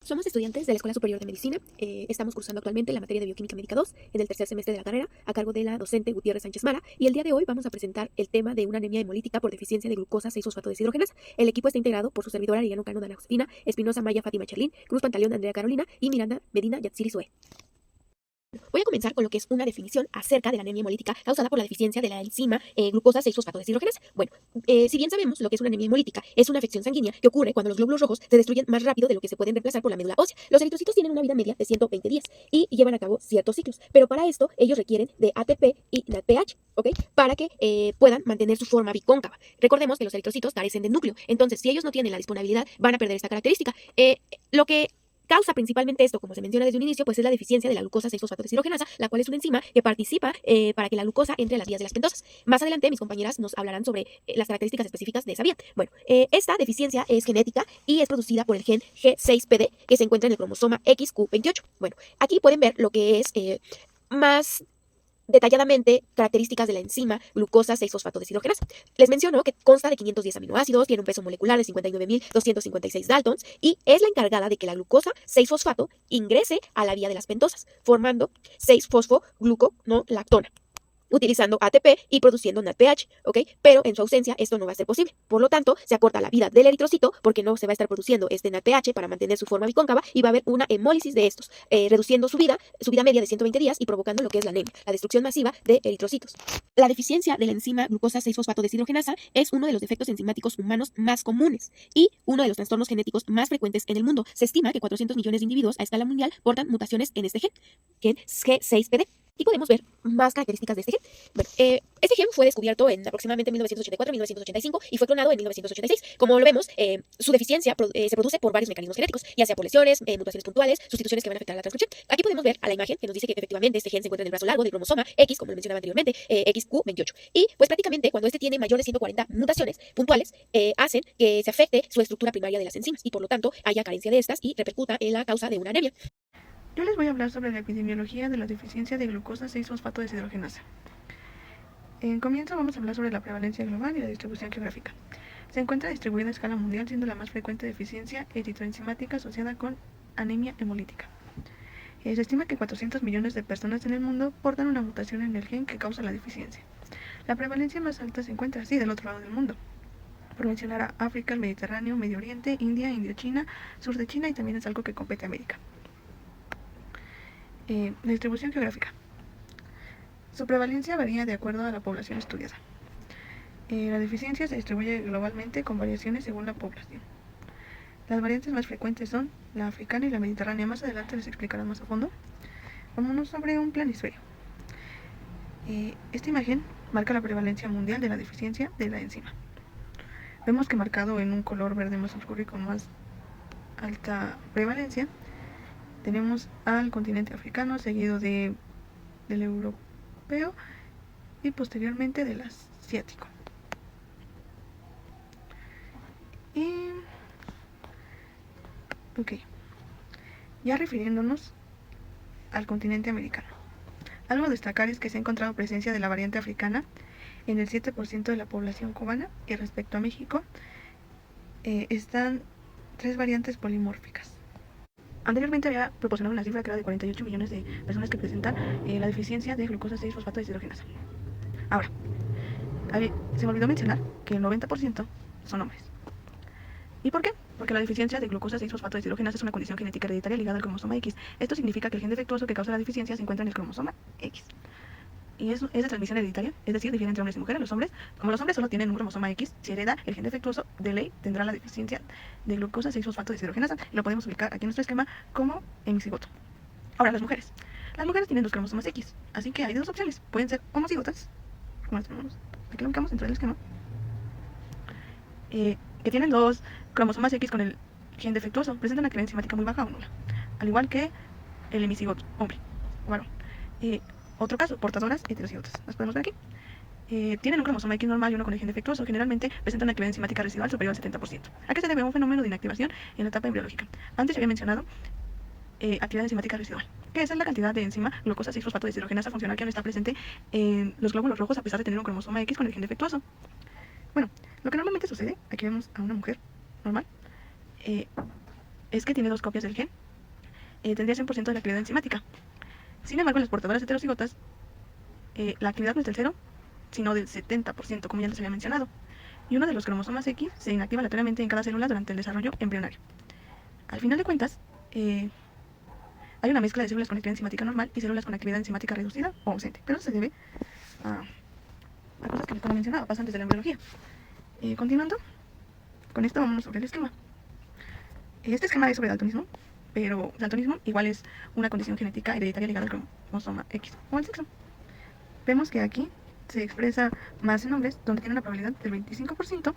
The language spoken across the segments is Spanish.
Somos estudiantes de la Escuela Superior de Medicina. Estamos cursando actualmente la materia de Bioquímica Médica 2 en el tercer semestre de la carrera a cargo de la docente Gutiérrez Sánchez Mara. Y el día de hoy vamos a presentar el tema de una anemia hemolítica por deficiencia de glucosa 6-fosfato deshidrogenasa. El equipo está integrado por su servidora Ariano Cano Dana Josefina, Espinosa Maya Fátima Charlín, Cruz Pantaleón Andrea Carolina y Miranda Medina Yatsiri Zoe. Voy a comenzar con lo que es una definición acerca de la anemia hemolítica causada por la deficiencia de la enzima glucosa 6-fosfato deshidrogenasa. Bueno, si bien sabemos lo que es una anemia hemolítica, es una afección sanguínea que ocurre cuando los glóbulos rojos se destruyen más rápido de lo que se pueden reemplazar por la médula ósea. Los eritrocitos tienen una vida media de 120 días y llevan a cabo ciertos ciclos, pero para esto ellos requieren de ATP y NADPH, ¿ok? Para que puedan mantener su forma bicóncava. Recordemos que los eritrocitos carecen de núcleo, entonces si ellos no tienen la disponibilidad van a perder esta característica. Lo que causa principalmente esto, como se menciona desde un inicio, pues es la deficiencia de la glucosa 6-fosfato deshidrogenasa, la cual es una enzima que participa para que la glucosa entre a las vías de las pentosas. Más adelante mis compañeras nos hablarán sobre las características específicas de esa vía. Bueno, esta deficiencia es genética y es producida por el gen G6PD que se encuentra en el cromosoma XQ28. Bueno, aquí pueden ver lo que es más detalladamente características de la enzima glucosa 6-fosfato deshidrogenasa. Les menciono que consta de 510 aminoácidos, tiene un peso molecular de 59.256 daltons y es la encargada de que la glucosa 6-fosfato ingrese a la vía de las pentosas, formando 6-fosfogluconolactona, utilizando ATP y produciendo NADPH, ¿ok? Pero en su ausencia esto no va a ser posible. Por lo tanto, se acorta la vida del eritrocito porque no se va a estar produciendo este NADPH para mantener su forma bicóncava y va a haber una hemólisis de estos, reduciendo su vida media de 120 días y provocando lo que es la anemia, la destrucción masiva de eritrocitos. La deficiencia de la enzima glucosa 6-fosfato deshidrogenasa es uno de los defectos enzimáticos humanos más comunes y uno de los trastornos genéticos más frecuentes en el mundo. Se estima que 400 millones de individuos a escala mundial portan mutaciones en este gen G6PD. Y podemos ver más características de este gen. Bueno, este gen fue descubierto en aproximadamente 1984-1985 y fue clonado en 1986. Como lo vemos, su deficiencia se produce por varios mecanismos genéticos, ya sea por lesiones, mutaciones puntuales, sustituciones que van a afectar a la transcripción. Aquí podemos ver a la imagen que nos dice que efectivamente este gen se encuentra en el brazo largo del cromosoma X, como lo mencionaba anteriormente, XQ28. Y pues prácticamente cuando este tiene mayor de 140 mutaciones puntuales, hacen que se afecte su estructura primaria de las enzimas y por lo tanto haya carencia de estas y repercuta en la causa de una anemia. Yo les voy a hablar sobre la epidemiología de la deficiencia de glucosa 6-fosfato deshidrogenasa. En comienzo vamos a hablar sobre la prevalencia global y la distribución geográfica. Se encuentra distribuida a escala mundial, siendo la más frecuente deficiencia eritroenzimática asociada con anemia hemolítica. Se estima que 400 millones de personas en el mundo portan una mutación en el gen que causa la deficiencia. La prevalencia más alta se encuentra así del otro lado del mundo, por mencionar a África, el Mediterráneo, Medio Oriente, India, Indochina, sur de China y también es algo que compete a América. La distribución geográfica. Su prevalencia varía de acuerdo a la población estudiada. La deficiencia se distribuye globalmente con variaciones según la población. Las variantes más frecuentes son la africana y la mediterránea. Más adelante les explicarán más a fondo. Vámonos sobre un planisferio. Esta imagen marca la prevalencia mundial de la deficiencia de la enzima. Vemos que marcado en un color verde más oscuro y con más alta prevalencia, tenemos al continente africano, seguido del europeo y posteriormente del asiático. Ya refiriéndonos al continente americano. Algo a destacar es que se ha encontrado presencia de la variante africana en el 7% de la población cubana y respecto a México están 3 variantes polimórficas. Anteriormente había proporcionado una cifra que era de 48 millones de personas que presentan la deficiencia de glucosa 6-fosfato deshidrogenasa. Ahora, se me olvidó mencionar que el 90% son hombres. ¿Y por qué? Porque la deficiencia de glucosa 6-fosfato deshidrogenasa es una condición genética hereditaria ligada al cromosoma X. Esto significa que el gen defectuoso que causa la deficiencia se encuentra en el cromosoma X. Y es de transmisión hereditaria, es decir, difiere entre hombres y mujeres. Como los hombres solo tienen un cromosoma X, si hereda el gen defectuoso, de ley tendrá la deficiencia de glucosa 6-fosfato deshidrogenasa y lo podemos ubicar aquí en nuestro esquema como hemicigoto. Ahora, las mujeres. Las mujeres tienen dos cromosomas X, así que hay dos opciones. Pueden ser homocigotas, como las tenemos, aquí lo ubicamos dentro del esquema, que tienen dos cromosomas X con el gen defectuoso, presentan una actividad enzimática muy baja o nula, al igual que el hemicigoto, hombre o varón. Otro caso, portadoras heterocigotas. Las podemos ver aquí. Tienen un cromosoma X normal y uno con el gen defectuoso. Generalmente presentan una actividad enzimática residual superior al 70%. ¿A qué se debe un fenómeno de inactivación en la etapa embriológica? Antes ya había mencionado actividad enzimática residual, que esa es la cantidad de enzima glucosa 6-fosfato deshidrogenasa funcional que no está presente en los glóbulos rojos a pesar de tener un cromosoma X con el gen defectuoso. Bueno, lo que normalmente sucede, aquí vemos a una mujer normal, es que tiene 2 copias del gen, tendría 100% de la actividad enzimática. Sin embargo, en las portadoras heterocigotas, la actividad no es del 0, sino del 70%, como ya les había mencionado. Y uno de los cromosomas X se inactiva aleatoriamente en cada célula durante el desarrollo embrionario. Al final de cuentas, hay una mezcla de células con actividad enzimática normal y células con actividad enzimática reducida o ausente, pero eso se debe a cosas que les he mencionado, pasan desde la embriología. Continuando, con esto vámonos sobre el esquema. Este esquema es sobre daltonismo, pero daltonismo igual es una condición genética hereditaria ligada al cromosoma X o al sexo. Vemos que aquí se expresa más en hombres, donde tiene una probabilidad del 25%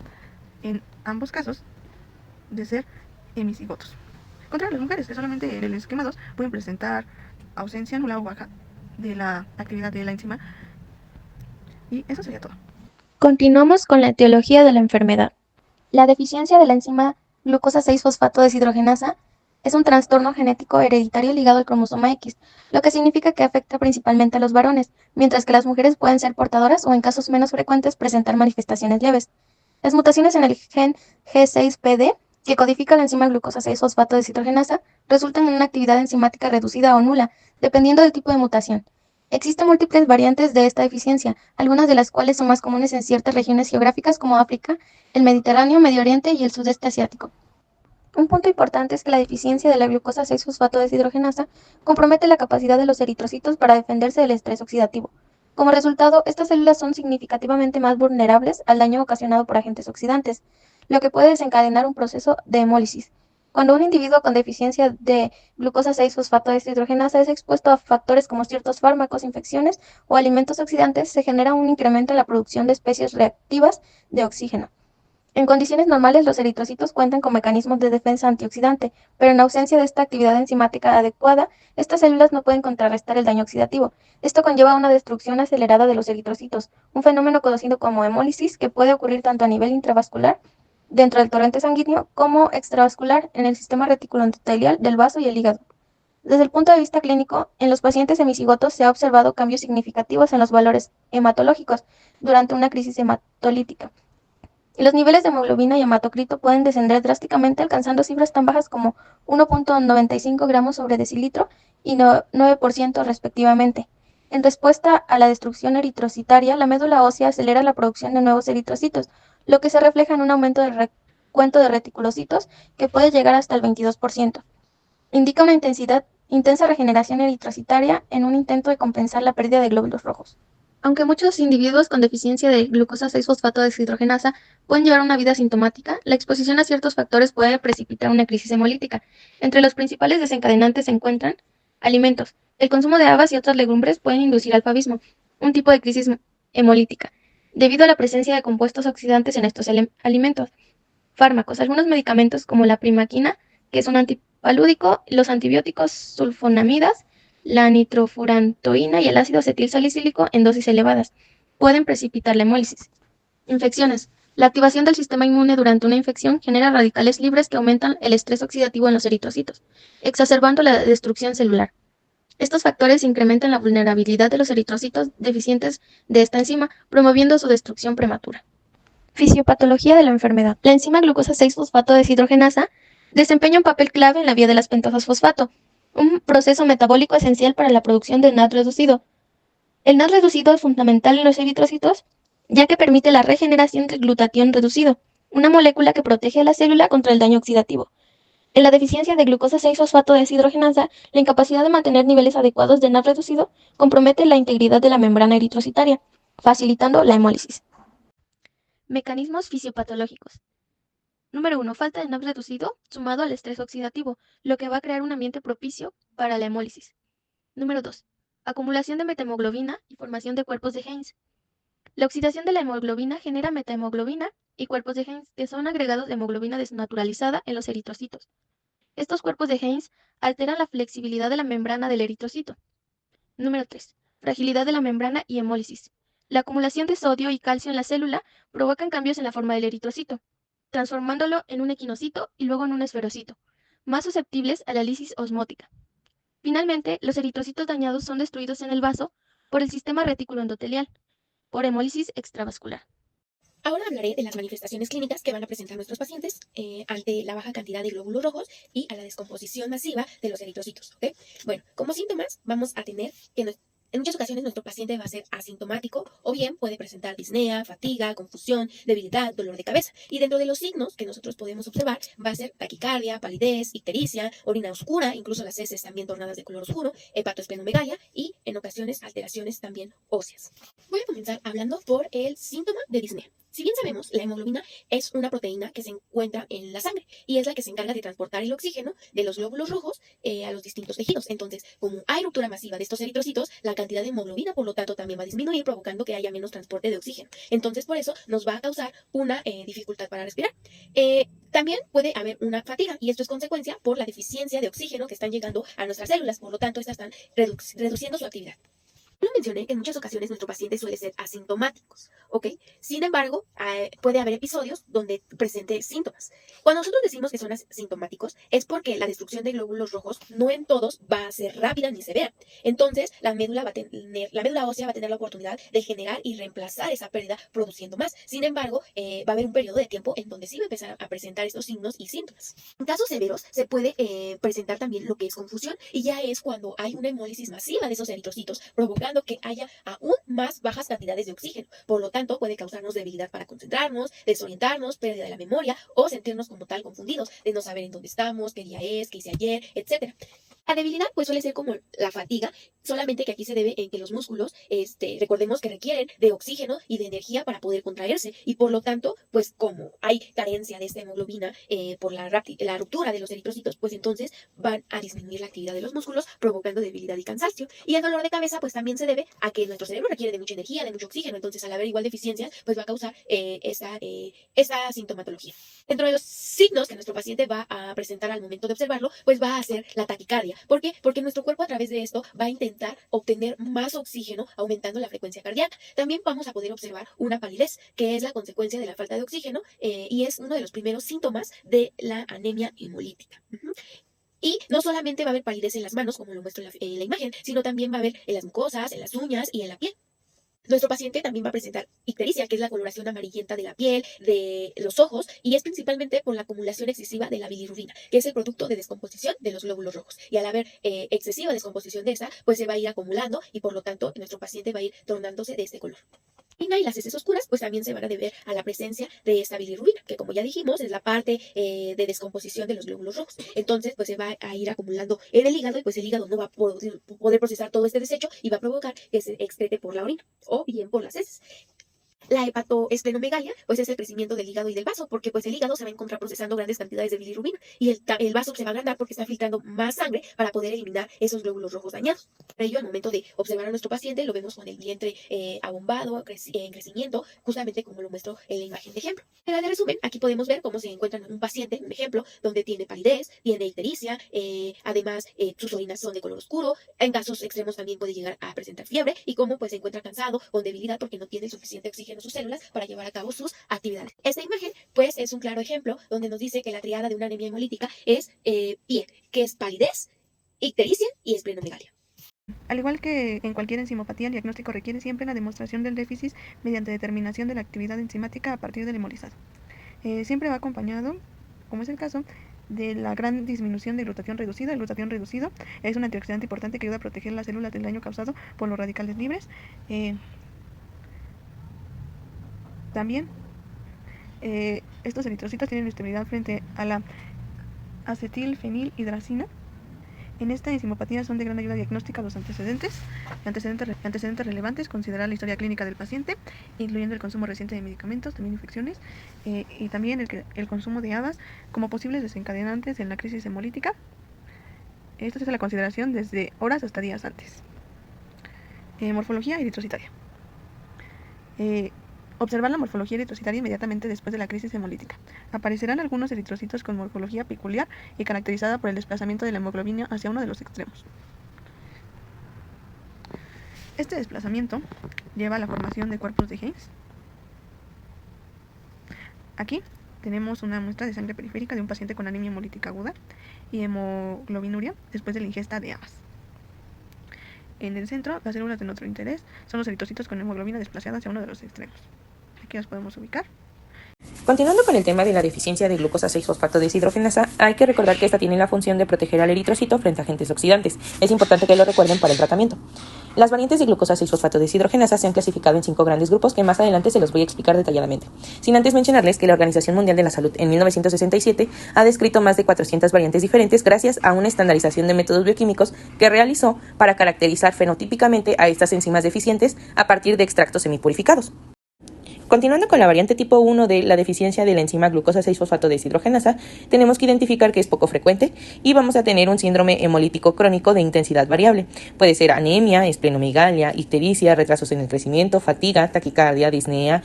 en ambos casos de ser hemicigotos. Contra las mujeres, que solamente en el esquema 2 pueden presentar ausencia nula o baja de la actividad de la enzima. Y eso sería todo. Continuamos con la etiología de la enfermedad. La deficiencia de la enzima glucosa 6-fosfato deshidrogenasa es un trastorno genético hereditario ligado al cromosoma X, lo que significa que afecta principalmente a los varones, mientras que las mujeres pueden ser portadoras o en casos menos frecuentes presentar manifestaciones leves. Las mutaciones en el gen G6PD, que codifica la enzima glucosa 6-fosfato deshidrogenasa, resultan en una actividad enzimática reducida o nula, dependiendo del tipo de mutación. Existen múltiples variantes de esta deficiencia, algunas de las cuales son más comunes en ciertas regiones geográficas como África, el Mediterráneo, Medio Oriente y el sudeste asiático. Un punto importante es que la deficiencia de la glucosa 6-fosfato deshidrogenasa compromete la capacidad de los eritrocitos para defenderse del estrés oxidativo. Como resultado, estas células son significativamente más vulnerables al daño ocasionado por agentes oxidantes, lo que puede desencadenar un proceso de hemólisis. Cuando un individuo con deficiencia de glucosa 6-fosfato deshidrogenasa es expuesto a factores como ciertos fármacos, infecciones o alimentos oxidantes, se genera un incremento en la producción de especies reactivas de oxígeno. En condiciones normales, los eritrocitos cuentan con mecanismos de defensa antioxidante, pero en ausencia de esta actividad enzimática adecuada, estas células no pueden contrarrestar el daño oxidativo. Esto conlleva una destrucción acelerada de los eritrocitos, un fenómeno conocido como hemólisis que puede ocurrir tanto a nivel intravascular, dentro del torrente sanguíneo, como extravascular en el sistema reticuloendotelial del vaso y el hígado. Desde el punto de vista clínico, en los pacientes hemicigotos se ha observado cambios significativos en los valores hematológicos durante una crisis hematolítica. Los niveles de hemoglobina y hematocrito pueden descender drásticamente, alcanzando cifras tan bajas como 1.95 gramos sobre decilitro y 9% respectivamente. En respuesta a la destrucción eritrocitaria, la médula ósea acelera la producción de nuevos eritrocitos, lo que se refleja en un aumento del recuento de reticulocitos que puede llegar hasta el 22%. Indica una intensa regeneración eritrocitaria en un intento de compensar la pérdida de glóbulos rojos. Aunque muchos individuos con deficiencia de glucosa 6-fosfato deshidrogenasa pueden llevar una vida asintomática, la exposición a ciertos factores puede precipitar una crisis hemolítica. Entre los principales desencadenantes se encuentran alimentos. El consumo de habas y otras legumbres pueden inducir al favismo, un tipo de crisis hemolítica, debido a la presencia de compuestos oxidantes en estos alimentos. Fármacos. Algunos medicamentos como la primaquina, que es un antipalúdico, los antibióticos sulfonamidas, la nitrofurantoína y el ácido acetilsalicílico en dosis elevadas pueden precipitar la hemólisis. Infecciones. La activación del sistema inmune durante una infección genera radicales libres que aumentan el estrés oxidativo en los eritrocitos, exacerbando la destrucción celular. Estos factores incrementan la vulnerabilidad de los eritrocitos deficientes de esta enzima, promoviendo su destrucción prematura. Fisiopatología de la enfermedad. La enzima glucosa 6-fosfato deshidrogenasa desempeña un papel clave en la vía de las pentosas fosfato, un proceso metabólico esencial para la producción de NAD reducido. El NAD reducido es fundamental en los eritrocitos, ya que permite la regeneración del glutatión reducido, una molécula que protege a la célula contra el daño oxidativo. En la deficiencia de glucosa 6-fosfato deshidrogenasa, la incapacidad de mantener niveles adecuados de NAD reducido compromete la integridad de la membrana eritrocitaria, facilitando la hemólisis. Mecanismos fisiopatológicos. Número 1. Falta de NAD reducido sumado al estrés oxidativo, lo que va a crear un ambiente propicio para la hemólisis. Número 2. Acumulación de metahemoglobina y formación de cuerpos de Heinz. La oxidación de la hemoglobina genera metahemoglobina y cuerpos de Heinz, que son agregados de hemoglobina desnaturalizada en los eritrocitos. Estos cuerpos de Heinz alteran la flexibilidad de la membrana del eritrocito. Número 3. Fragilidad de la membrana y hemólisis. La acumulación de sodio y calcio en la célula provocan cambios en la forma del eritrocito, transformándolo en un equinocito y luego en un esferocito, más susceptibles a la lisis osmótica. Finalmente, los eritrocitos dañados son destruidos en el vaso por el sistema reticuloendotelial, por hemólisis extravascular. Ahora hablaré de las manifestaciones clínicas que van a presentar nuestros pacientes ante la baja cantidad de glóbulos rojos y a la descomposición masiva de los eritrocitos, ¿ok? Bueno, como síntomas vamos a tener que en muchas ocasiones nuestro paciente va a ser asintomático o bien puede presentar disnea, fatiga, confusión, debilidad, dolor de cabeza. Y dentro de los signos que nosotros podemos observar va a ser taquicardia, palidez, ictericia, orina oscura, incluso las heces también tornadas de color oscuro, hepatoesplenomegalia y en ocasiones alteraciones también óseas. Voy a comenzar hablando por el síntoma de disnea. Si bien sabemos, la hemoglobina es una proteína que se encuentra en la sangre y es la que se encarga de transportar el oxígeno de los glóbulos rojos a los distintos tejidos. Entonces, como hay ruptura masiva de estos eritrocitos, la cantidad de hemoglobina, por lo tanto, también va a disminuir, provocando que haya menos transporte de oxígeno. Entonces, por eso nos va a causar una dificultad para respirar. También puede haber una fatiga y esto es consecuencia por la deficiencia de oxígeno que están llegando a nuestras células. Por lo tanto, estas están reduciendo su actividad. Lo mencioné que en muchas ocasiones nuestro paciente suele ser asintomáticos, ¿ok? Sin embargo, puede haber episodios donde presente síntomas. Cuando nosotros decimos que son asintomáticos, es porque la destrucción de glóbulos rojos no en todos va a ser rápida ni severa. Entonces, la médula ósea va a tener la oportunidad de generar y reemplazar esa pérdida produciendo más. Sin embargo, va a haber un periodo de tiempo en donde sí va a empezar a presentar estos signos y síntomas. En casos severos, se puede presentar también lo que es confusión y ya es cuando hay una hemólisis masiva de esos eritrocitos, provocando que haya aún más bajas cantidades de oxígeno. Por lo tanto, puede causarnos debilidad para concentrarnos, desorientarnos, pérdida de la memoria o sentirnos como tal confundidos, de no saber en dónde estamos, qué día es, qué hice ayer, etc. La debilidad pues suele ser como la fatiga, solamente que aquí se debe en que los músculos, recordemos que requieren de oxígeno y de energía para poder contraerse y por lo tanto, pues como hay carencia de esta hemoglobina por la ruptura de los eritrocitos, pues entonces van a disminuir la actividad de los músculos, provocando debilidad y cansancio. Y el dolor de cabeza pues también se debe a que nuestro cerebro requiere de mucha energía, de mucho oxígeno, entonces al haber igual deficiencias, pues va a causar esta sintomatología. Dentro de los signos que nuestro paciente va a presentar al momento de observarlo, pues va a ser la taquicardia. ¿Por qué? Porque nuestro cuerpo a través de esto va a intentar obtener más oxígeno, aumentando la frecuencia cardíaca. También vamos a poder observar una palidez, que es la consecuencia de la falta de oxígeno y es uno de los primeros síntomas de la anemia hemolítica. Y no solamente va a haber palidez en las manos, como lo muestro en la imagen, sino también va a haber en las mucosas, en las uñas y en la piel. Nuestro paciente también va a presentar ictericia, que es la coloración amarillenta de la piel, de los ojos, y es principalmente por la acumulación excesiva de la bilirrubina, que es el producto de descomposición de los glóbulos rojos. Y al haber excesiva descomposición de esta, pues se va a ir acumulando y por lo tanto nuestro paciente va a ir tornándose de este color. Y las heces oscuras pues también se van a deber a la presencia de esta bilirrubina, que como ya dijimos es la parte de descomposición de los glóbulos rojos. Entonces pues se va a ir acumulando en el hígado y pues el hígado no va a poder procesar todo este desecho y va a provocar que se excrete por la orina o bien por las heces. La hepatoesplenomegalia, pues es el crecimiento del hígado y del vaso, porque pues el hígado se va a encontrar procesando grandes cantidades de bilirrubina y el vaso se va a agrandar porque está filtrando más sangre para poder eliminar esos glóbulos rojos dañados. Por ello, al momento de observar a nuestro paciente, lo vemos con el vientre abombado, en crecimiento, justamente como lo muestro en la imagen de ejemplo. En la de resumen, aquí podemos ver cómo se encuentra un paciente, un ejemplo, donde tiene palidez, tiene ictericia, además sus orinas son de color oscuro, en casos extremos también puede llegar a presentar fiebre y cómo pues se encuentra cansado, con debilidad porque no tiene suficiente oxígeno en sus células para llevar a cabo sus actividades. Esta imagen pues es un claro ejemplo donde nos dice que la triada de una anemia hemolítica es piel, que es palidez, ictericia y esplenomegalia. Al igual que en cualquier enzimopatía, el diagnóstico requiere siempre la demostración del déficit mediante determinación de la actividad enzimática a partir del hemolizado. Siempre va acompañado, como es el caso, de la gran disminución de glutatión reducido. El glutatión reducido es un antioxidante importante que ayuda a proteger las células del daño causado por los radicales libres. También estos eritrocitos tienen estabilidad frente a la acetilfenilhidracina. En esta enzimopatía son de gran ayuda diagnóstica los antecedentes relevantes, considerar la historia clínica del paciente, incluyendo el consumo reciente de medicamentos, también infecciones, y también el consumo de habas como posibles desencadenantes en la crisis hemolítica. Esto es a la consideración desde horas hasta días antes. Morfología eritrocitaria. Observar la morfología eritrocitaria inmediatamente después de la crisis hemolítica. Aparecerán algunos eritrocitos con morfología peculiar y caracterizada por el desplazamiento de la hemoglobina hacia uno de los extremos. Este desplazamiento lleva a la formación de cuerpos de Higgs. Aquí tenemos una muestra de sangre periférica de un paciente con anemia hemolítica aguda y hemoglobinuria después de la ingesta de habas. En el centro, las células de nuestro interés son los eritrocitos con hemoglobina desplazada hacia uno de los extremos. Aquí nos podemos ubicar. Continuando con el tema de la deficiencia de glucosa 6-fosfato deshidrogenasa, hay que recordar que esta tiene la función de proteger al eritrocito frente a agentes oxidantes. Es importante que lo recuerden para el tratamiento. Las variantes de glucosa 6-fosfato deshidrogenasa se han clasificado en 5 grandes grupos que más adelante se los voy a explicar detalladamente. Sin antes mencionarles que la Organización Mundial de la Salud en 1967 ha descrito más de 400 variantes diferentes gracias a una estandarización de métodos bioquímicos que realizó para caracterizar fenotípicamente a estas enzimas deficientes a partir de extractos semipurificados. Continuando con la variante tipo 1 de la deficiencia de la enzima glucosa 6-fosfato deshidrogenasa, tenemos que identificar que es poco frecuente y vamos a tener un síndrome hemolítico crónico de intensidad variable. Puede ser anemia, esplenomegalia, ictericia, retrasos en el crecimiento, fatiga, taquicardia, disnea,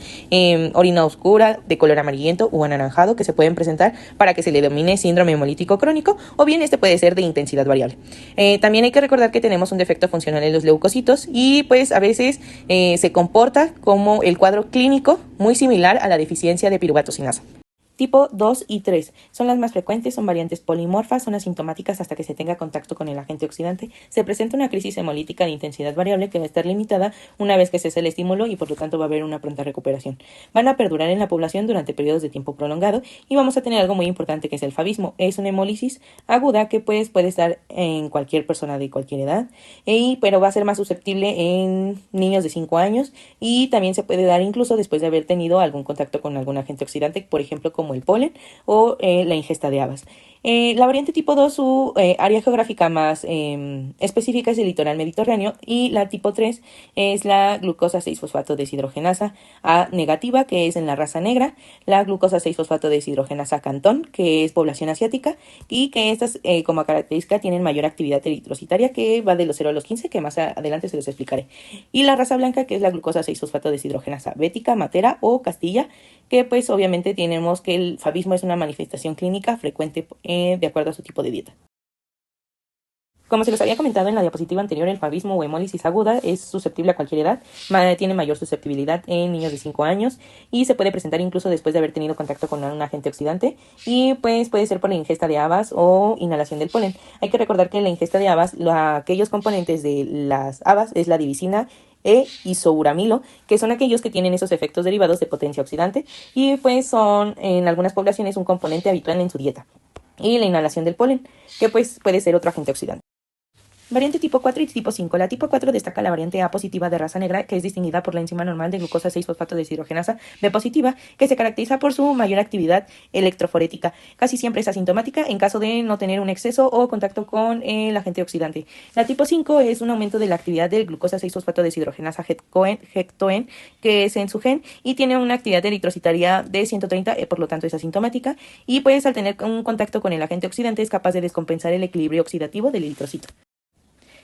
orina oscura de color amarillento o anaranjado que se pueden presentar para que se le denomine síndrome hemolítico crónico, o bien este puede ser de intensidad variable. También hay que recordar que tenemos un defecto funcional en los leucocitos y pues a veces se comporta como el cuadro clínico muy similar a la deficiencia de piruvatocinasa. Tipo 2 y 3 son las más frecuentes, son variantes polimorfas, son asintomáticas hasta que se tenga contacto con el agente oxidante. Se presenta una crisis hemolítica de intensidad variable que va a estar limitada una vez que cese el estímulo y por lo tanto va a haber una pronta recuperación. Van a perdurar en la población durante periodos de tiempo prolongado y vamos a tener algo muy importante que es el favismo. Es una hemólisis aguda que puede estar en cualquier persona de cualquier edad, pero va a ser más susceptible en niños de 5 años y también se puede dar incluso después de haber tenido algún contacto con algún agente oxidante, por ejemplo como el polen o la ingesta de habas. La variante tipo 2, su área geográfica más específica es el litoral mediterráneo, y la tipo 3 es la glucosa 6-fosfato deshidrogenasa A negativa, que es en la raza negra, la glucosa 6-fosfato deshidrogenasa Cantón, que es población asiática, y que estas como característica tienen mayor actividad eritrocitaria, que va de los 0 a los 15, que más adelante se los explicaré. Y la raza blanca, que es la glucosa 6-fosfato deshidrogenasa bética, matera o castilla, que pues obviamente tenemos que el favismo es una manifestación clínica frecuente de acuerdo a su tipo de dieta. Como se les había comentado en la diapositiva anterior, el favismo o hemólisis aguda es susceptible a cualquier edad, tiene mayor susceptibilidad en niños de 5 años y se puede presentar incluso después de haber tenido contacto con un agente oxidante, y pues puede ser por la ingesta de habas o inhalación del polen. Hay que recordar que en la ingesta de habas, aquellos componentes de las habas es la divisina e isoburamilo, que son aquellos que tienen esos efectos derivados de potencia oxidante y pues son en algunas poblaciones un componente habitual en su dieta. Y la inhalación del polen, que pues puede ser otro agente oxidante. Variante tipo 4 y tipo 5. La tipo 4 destaca la variante A positiva de raza negra, que es distinguida por la enzima normal de glucosa 6-fosfato deshidrogenasa B positiva, que se caracteriza por su mayor actividad electroforética. Casi siempre es asintomática en caso de no tener un exceso o contacto con el agente oxidante. La tipo 5 es un aumento de la actividad del glucosa 6-fosfato deshidrogenasa GECTOEN, que es en su gen, y tiene una actividad eritrocitaria de 130, por lo tanto es asintomática, y pues al tener un contacto con el agente oxidante es capaz de descompensar el equilibrio oxidativo del eritrocito.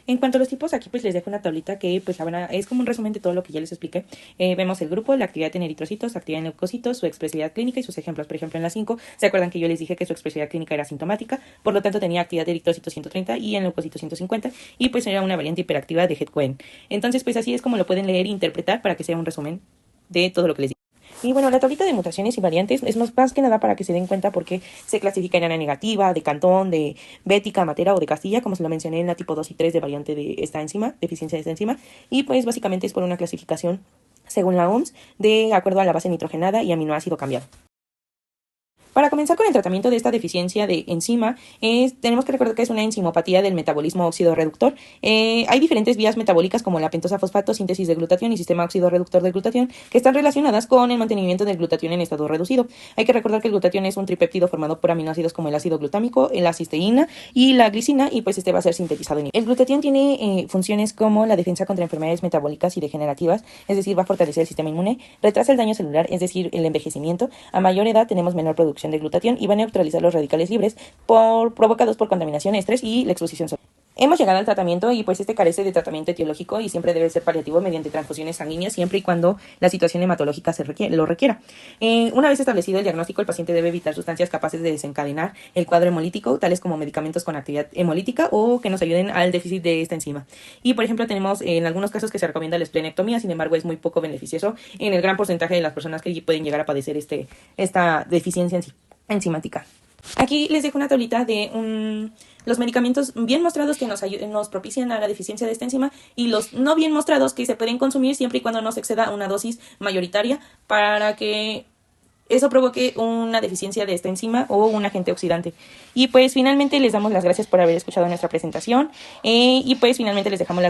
En cuanto a los tipos, aquí pues les dejo una tablita que pues es como un resumen de todo lo que ya les expliqué. Vemos el grupo, la actividad en eritrocitos, actividad en leucocitos, su expresividad clínica y sus ejemplos. Por ejemplo, en la 5, ¿se acuerdan que yo les dije que su expresividad clínica era asintomática? Por lo tanto, tenía actividad de eritrocitos 130 y en leucocitos 150, y pues era una variante hiperactiva de GECTOEN. Entonces, pues así es como lo pueden leer e interpretar para que sea un resumen de todo lo que les dije. Y bueno, la tablita de mutaciones y variantes es más que nada para que se den cuenta por qué se clasifica en A negativa, de Cantón, de bética, matera o de Castilla, como se lo mencioné en la tipo 2 y 3 de variante de esta enzima, deficiencia de esta enzima, y pues básicamente es por una clasificación según la OMS de acuerdo a la base nitrogenada y aminoácido cambiado. Para comenzar con el tratamiento de esta deficiencia de enzima, tenemos que recordar que es una enzimopatía del metabolismo óxido-reductor. Hay diferentes vías metabólicas como la pentosa fosfato, síntesis de glutatión y sistema óxido-reductor de glutatión, que están relacionadas con el mantenimiento del glutatión en estado reducido. Hay que recordar que el glutatión es un tripéptido formado por aminoácidos como el ácido glutámico, la cisteína y la glicina, y pues este va a ser sintetizado en él. El glutatión tiene funciones como la defensa contra enfermedades metabólicas y degenerativas, es decir, va a fortalecer el sistema inmune, retrasa el daño celular, es decir, el envejecimiento. A mayor edad tenemos menor producción de glutatión y va a neutralizar los radicales libres provocados por contaminación, estrés y la exposición solar. Hemos llegado al tratamiento y pues este carece de tratamiento etiológico y siempre debe ser paliativo mediante transfusiones sanguíneas siempre y cuando la situación hematológica lo requiera. Una vez establecido el diagnóstico, el paciente debe evitar sustancias capaces de desencadenar el cuadro hemolítico, tales como medicamentos con actividad hemolítica o que nos ayuden al déficit de esta enzima. Y por ejemplo tenemos en algunos casos que se recomienda la esplenectomía, sin embargo es muy poco beneficioso en el gran porcentaje de las personas que pueden llegar a padecer esta deficiencia enzimática. Aquí les dejo una tablita de los medicamentos bien mostrados que nos propician a la deficiencia de esta enzima y los no bien mostrados que se pueden consumir siempre y cuando no se exceda una dosis mayoritaria para que eso provoque una deficiencia de esta enzima o un agente oxidante. Y pues finalmente les damos las gracias por haber escuchado nuestra presentación y pues finalmente les dejamos